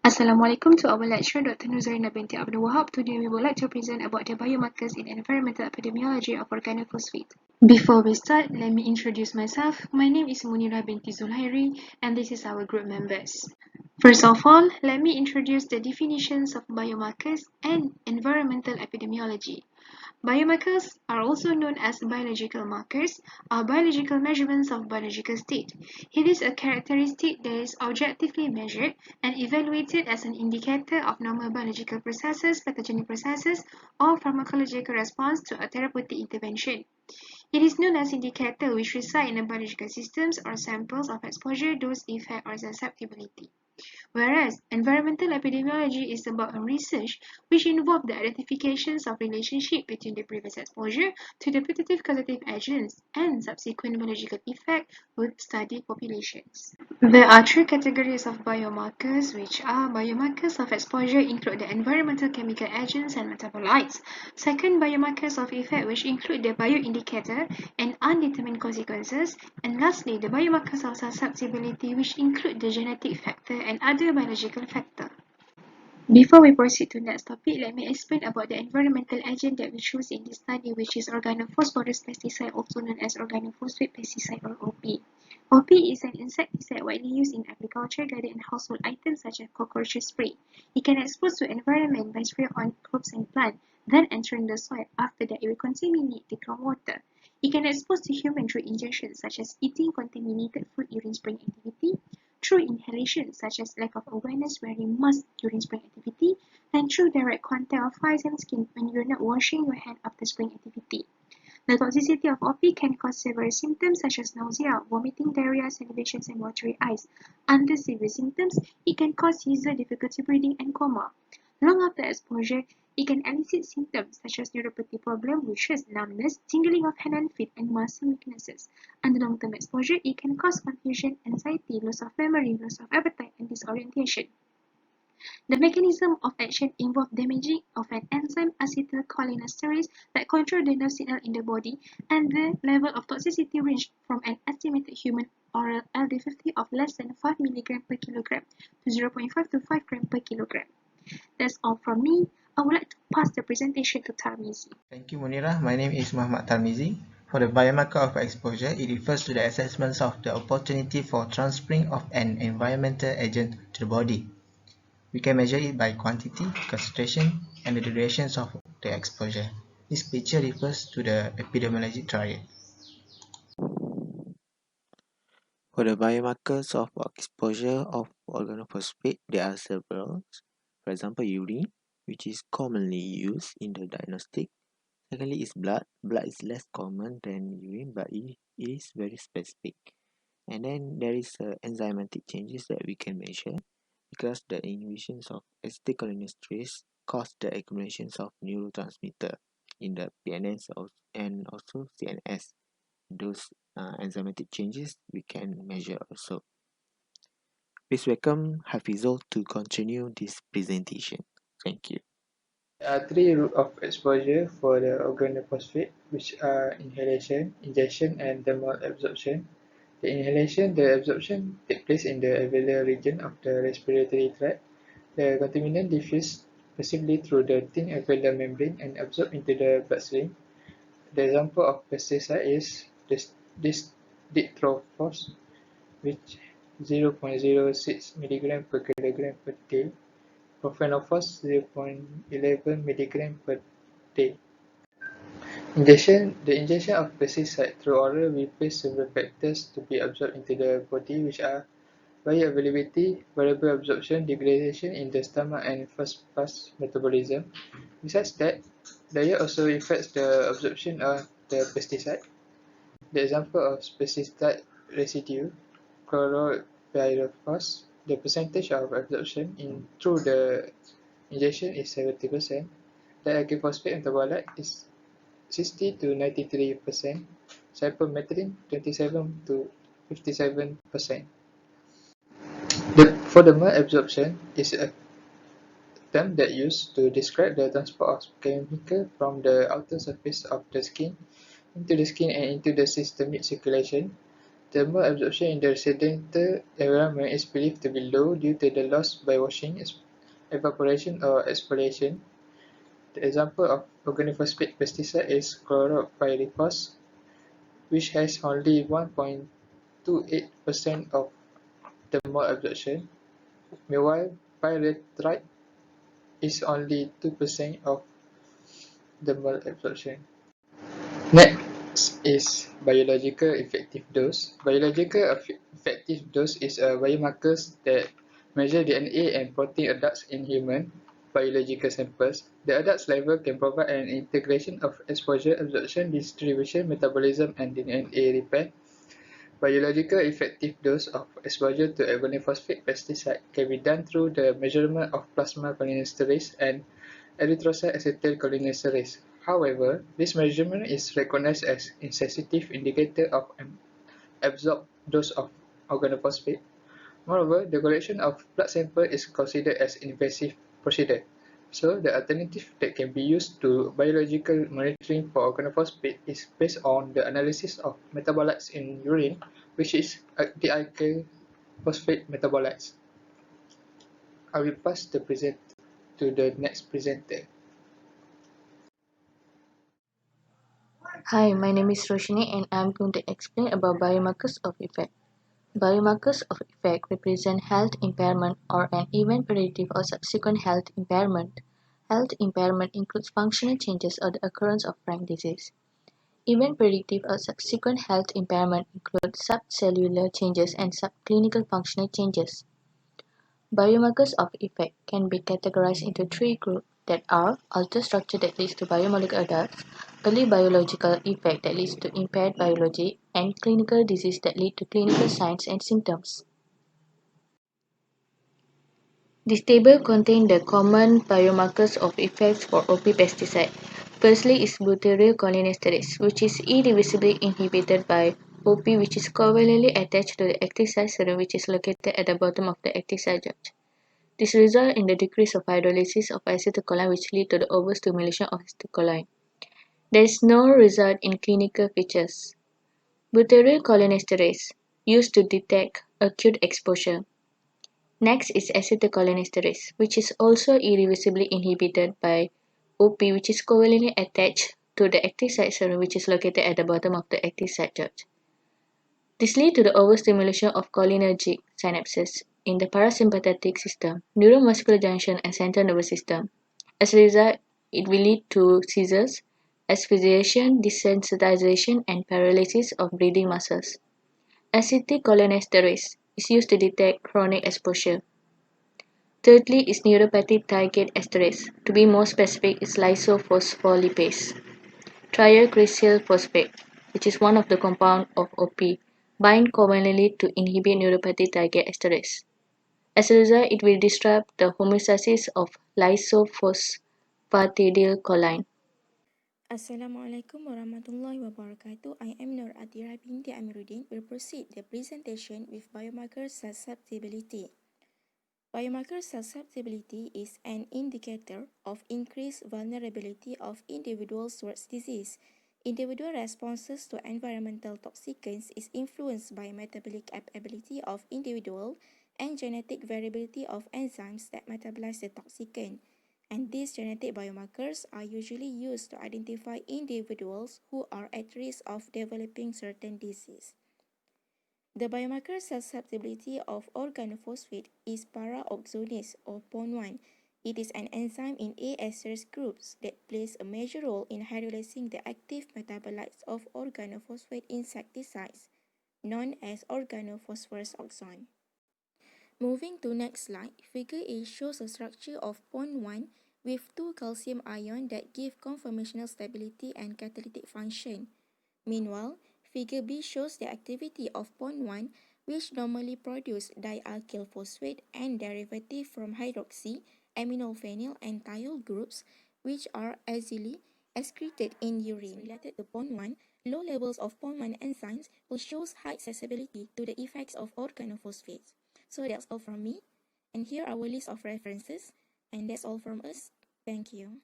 Assalamualaikum to our lecturer, Dr. Nuzarina binti Abdul Wahab. Today we would like to present about the biomarkers in environmental epidemiology of organophosphate. Before we start, let me introduce myself. My name is Munira binti Zulhairi and this is our group members. First of all, let me introduce the definitions of biomarkers and environmental epidemiology. Biomarkers are also known as biological markers, are biological measurements of biological state. It is a characteristic that is objectively measured and evaluated as an indicator of normal biological processes, pathogenic processes, or pharmacological response to a therapeutic intervention. It is known as indicator which reside in the biological systems or samples of exposure, dose, effect, or susceptibility. Whereas environmental epidemiology is about a research which involves the identifications of relationship between the previous exposure to the putative causative agents and subsequent biological effect with studied populations. There are three categories of biomarkers, which are biomarkers of exposure include the environmental chemical agents and metabolites. Second, biomarkers of effect, which include the bioindicator and undetermined consequences. And lastly, the biomarkers of susceptibility, which include the genetic factor and other biological factor. Before we proceed to the next topic, let me explain about the environmental agent that we choose in this study, which is organophosphorus pesticide, also known as organophosphate pesticide or OP. OP is an insecticide widely used in agriculture, garden and household items such as cockroach spray. It can expose to environment by spray on crops and plants, then entering the soil. After that, it will contaminate the groundwater. It can expose to human through ingestion, such as eating contaminated food during spraying activity, through inhalation, such as lack of awareness wearing mask during spraying activity, and through direct contact of eyes and skin when you're not washing your hand after spraying activity. The toxicity of OP can cause severe symptoms such as nausea, vomiting, diarrhea, salivation, and watery eyes. Under severe symptoms, it can cause seizure, difficulty breathing, and coma. Long after exposure, it can elicit symptoms such as neuropathy problem, which is numbness, tingling of hand and feet, and muscle weaknesses. Under long-term exposure, it can cause confusion, anxiety, loss of memory, loss of appetite, and disorientation. The mechanism of action involves damaging of an enzyme acetylcholinesterase that controls the nerve signal in the body, and the level of toxicity ranged from an estimated human oral LD50 of less than 5 mg per kilogram to 0.5 to 5 gram per kilogram. That's all from me. I would like to pass the presentation to Tarmizi. Thank you, Munira. My name is Muhammad Tarmizi. For the biomarker of exposure, it refers to the assessment of the opportunity for transferring of an environmental agent to the body. We can measure it by quantity, concentration, and the durations of the exposure. This picture refers to the epidemiologic triad. For the biomarkers of exposure of organophosphate, there are several. For example, urine, which is commonly used in the diagnostic. Secondly is blood. Blood is less common than urine, but it is very specific. And then there is enzymatic changes that we can measure because the inhibitions of acetylcholinesterase cause the accumulations of neurotransmitter in the PNS and also CNS. Those enzymatic changes we can measure also. Please welcome Hafizul to continue this presentation. Thank you. There are three routes of exposure for the organophosphate, which are inhalation, injection, and thermal absorption. The absorption takes place in the alveolar region of the respiratory tract. The contaminant diffuses passively through the thin alveolar membrane and absorbed into the bloodstream. The example of pesticide is this dictrophos, which 0.06 mg per kilogram per day, profenophos 0.11 mg per day. The injection of pesticide through oral will place several factors to be absorbed into the body, which are bioavailability, variable absorption, degradation in the stomach, and fast metabolism. Besides that, diet also affects the absorption of the pesticide. The example of pesticide residue, chlorpyrifos, the percentage of absorption through the injection is 70%. Diaglyphosphate metabolite is 60 to 93%. Cypermethrin 27 to 57%. For the malabsorption is a term that used to describe the transport of chemical from the outer surface of the skin into the skin and into the systemic circulation. Thermal absorption in the residential environment is believed to be low due to the loss by washing, evaporation, or exfoliation. The example of organophosphate pesticide is chlorpyrifos, which has only 1.28% of thermal absorption, meanwhile pyrethroid is only 2% of thermal absorption. Next is biological effective dose. Biological effective dose is a biomarker that measure DNA and protein adducts in human biological samples. The adducts level can provide an integration of exposure, absorption, distribution, metabolism, and DNA repair. Biological effective dose of exposure to organophosphate pesticide can be done through the measurement of plasma cholinesterase and erythrocyte acetylcholinesterase. However, this measurement is recognized as insensitive indicator of an absorbed dose of organophosphate. Moreover, the collection of blood sample is considered as invasive procedure. So, the alternative that can be used to biological monitoring for organophosphate is based on the analysis of metabolites in urine, which is dialkyl phosphate metabolites. I will pass the present to the next presenter. Hi, my name is Roshini and I'm going to explain about biomarkers of effect. Biomarkers of effect represent health impairment or an event predictive or subsequent health impairment. Health impairment includes functional changes or the occurrence of chronic disease. Event predictive or subsequent health impairment include subcellular changes and subclinical functional changes. Biomarkers of effect can be categorized into three groups that are altered structure that leads to biomolecular adults, early biological effect that leads to impaired biology, and clinical disease that lead to clinical signs and symptoms. This table contains the common biomarkers of effects for OP pesticide. Firstly is butyrylcholinesterase, which is irreversibly inhibited by OP, which is covalently attached to the active site serum, which is located at the bottom of the active site junction. This results in the decrease of hydrolysis of acetylcholine, which leads to the overstimulation of acetylcholine. There is no result in clinical features. Butyrylcholinesterase used to detect acute exposure. Next is acetylcholinesterase, which is also irreversibly inhibited by OP, which is covalently attached to the active site serum, which is located at the bottom of the active site junction. This leads to the overstimulation of cholinergic synapses in the parasympathetic system, neuromuscular junction, and central nervous system. As a result, it will lead to seizures, asphyxiation, desensitization, and paralysis of breathing muscles. Acetylcholinesterase is used to detect chronic exposure. Thirdly is neuropathic target esterase. To be more specific, is lysophospholipase. Triacrylcyl phosphate, which is one of the compounds of OP, bind covalently to inhibit neuropathic target esterase. As a result, it will disrupt the homeostasis of lysophosphatidylcholine. Assalamualaikum warahmatullahi wabarakatuh. I am Nur Atira binti Amiruddin. Will proceed the presentation with biomarker susceptibility. Biomarker susceptibility is an indicator of increased vulnerability of individuals towards disease. Individual responses to environmental toxicants is influenced by metabolic ability of individual and genetic variability of enzymes that metabolize the toxicant. And these genetic biomarkers are usually used to identify individuals who are at risk of developing certain disease. The biomarker susceptibility of organophosphate is para-oxonase or PON1. It is an enzyme in A esters groups that plays a major role in hydrolyzing the active metabolites of organophosphate insecticides, known as organophosphorus oxone. Moving to next slide, figure A shows a structure of PON1 with two calcium ions that give conformational stability and catalytic function. Meanwhile, figure B shows the activity of PON1, which normally produce dialkyl phosphate and derivative from hydroxy, aminophenyl, and thiol groups, which are easily excreted in urine. Related to PON1, low levels of PON1 enzymes will show high susceptibility to the effects of organophosphates. So that's all from me. And here are our list of references. And that's all from us. Thank you.